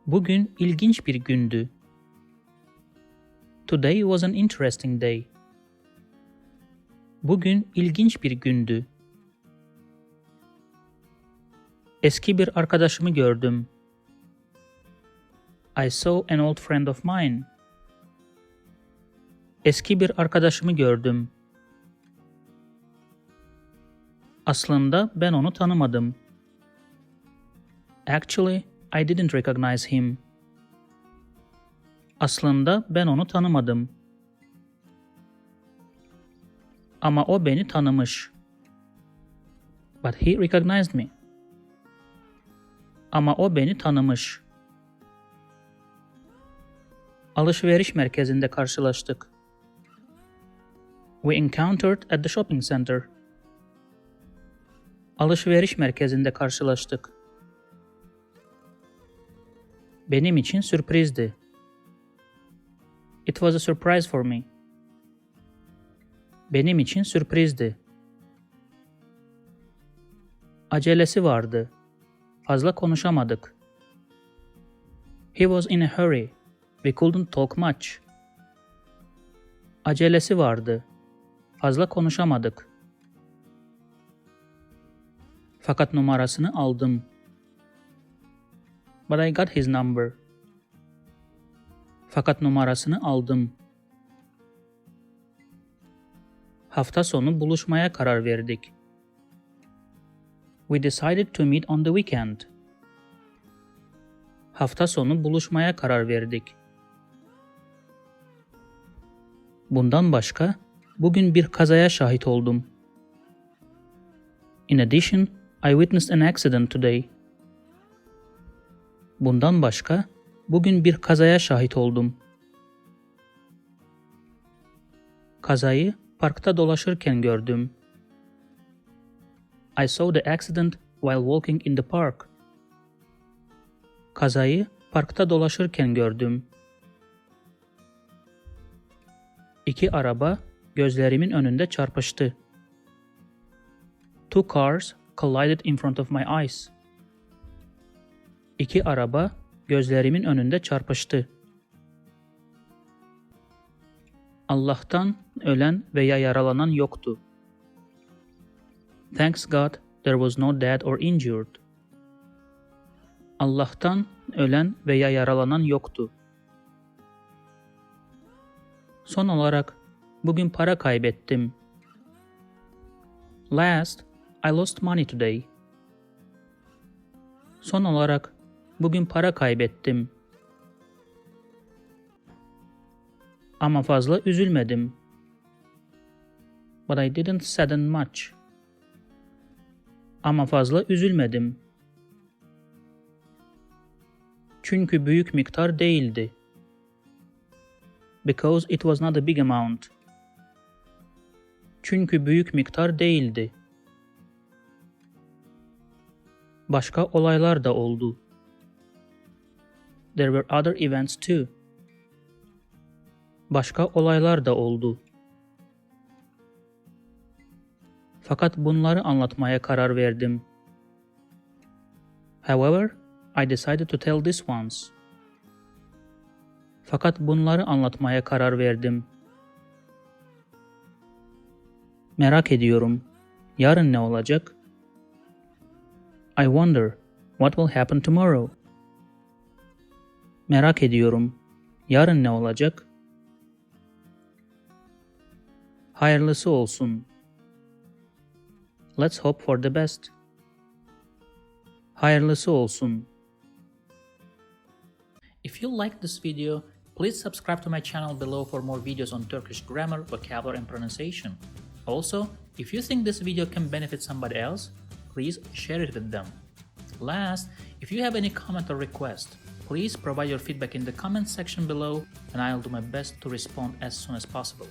Bugün ilginç bir gündü. Today was an interesting day. Bugün ilginç bir gündü. Eski bir arkadaşımı gördüm. I saw an old friend of mine. Eski bir arkadaşımı gördüm. Aslında ben onu tanımadım. Actually, I didn't recognize him. Aslında ben onu tanımadım. Ama o beni tanımış. But he recognized me. Ama o beni tanımış. Alışveriş merkezinde karşılaştık. We encountered at the shopping center. Alışveriş merkezinde karşılaştık. Benim için sürprizdi. It was a surprise for me. Benim için sürprizdi. Acelesi vardı. Fazla konuşamadık. He was in a hurry. We couldn't talk much. Acelesi vardı. Fazla konuşamadık. Fakat numarasını aldım. But I got his number. Fakat numarasını aldım. Haftasonu buluşmaya karar verdik. We decided to meet on the weekend. Haftasonu buluşmaya karar verdik. Bundan başka, bugün bir kazaya şahit oldum. In addition, I witnessed an accident today. Bundan başka, bugün bir kazaya şahit oldum. Kazayı parkta dolaşırken gördüm. I saw the accident while walking in the park. Kazayı parkta dolaşırken gördüm. İki araba gözlerimin önünde çarpıştı. Two cars collided in front of my eyes. İki araba gözlerimin önünde çarpıştı. Allah'tan ölen veya yaralanan yoktu. Thanks God, there was no dead or injured. Allah'tan ölen veya yaralanan yoktu. Son olarak, bugün para kaybettim. Last, I lost money today. Son olarak, bugün para kaybettim. Ama fazla üzülmedim. But I didn't sadden much. Ama fazla üzülmedim. Çünkü büyük miktar değildi. Because it was not a big amount. Çünkü büyük miktar değildi. Başka olaylar da oldu. There were other events too. Başka olaylar da oldu. Fakat bunları anlatmaya karar verdim. However, I decided to tell this once. Fakat bunları anlatmaya karar verdim. Merak ediyorum. Yarın ne olacak? I wonder what will happen tomorrow. Merak ediyorum. Yarın ne olacak? Hayırlısı olsun. Let's hope for the best. Hayırlısı olsun. If you liked this video, please subscribe to my channel below for more videos on Turkish grammar, vocabulary, and pronunciation. Also, if you think this video can benefit somebody else, please share it with them. Last, if you have any comment or request, please provide your feedback in the comment section below, and I'll do my best to respond as soon as possible.